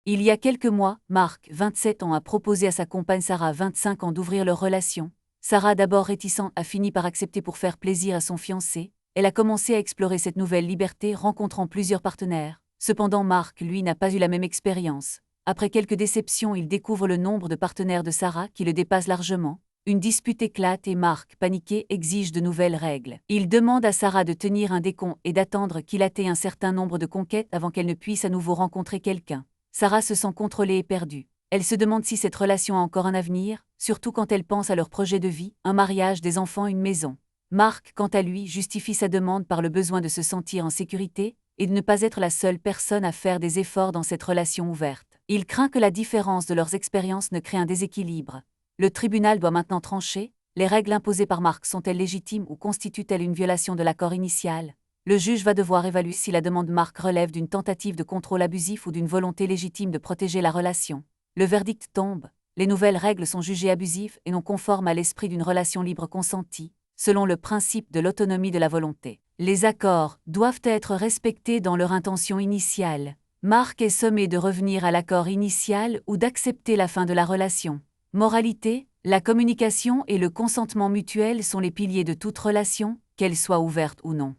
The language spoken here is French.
Il y a quelques mois, Mark, 27 ans, a proposé à sa compagne Sarah, 25 ans, d'ouvrir leur relation. Sarah, d'abord réticente, a fini par accepter pour faire plaisir à son fiancé. Elle a commencé à explorer cette nouvelle liberté, rencontrant plusieurs partenaires. Cependant, Mark, lui, n'a pas eu la même expérience. Après quelques déceptions, il découvre le nombre de partenaires de Sarah qui le dépasse largement. Une dispute éclate et Mark, paniqué, exige de nouvelles règles. Il demande à Sarah de tenir un décompte et d'attendre qu'il atteigne un certain nombre de conquêtes avant qu'elle ne puisse à nouveau rencontrer quelqu'un. Sarah se sent contrôlée et perdue. Elle se demande si cette relation a encore un avenir, surtout quand elle pense à leur projet de vie, un mariage, des enfants, une maison. Mark, quant à lui, justifie sa demande par le besoin de se sentir en sécurité et de ne pas être la seule personne à faire des efforts dans cette relation ouverte. Il craint que la différence de leurs expériences ne crée un déséquilibre. Le tribunal doit maintenant trancher. Les règles imposées par Mark sont-elles légitimes ou constituent-elles une violation de l'accord initial? Le juge va devoir évaluer si la demande Mark relève d'une tentative de contrôle abusif ou d'une volonté légitime de protéger la relation. Le verdict tombe. Les nouvelles règles sont jugées abusives et non conformes à l'esprit d'une relation libre consentie, selon le principe de l'autonomie de la volonté. Les accords doivent être respectés dans leur intention initiale. Mark est sommé de revenir à l'accord initial ou d'accepter la fin de la relation. Moralité, la communication et le consentement mutuel sont les piliers de toute relation, qu'elle soit ouverte ou non.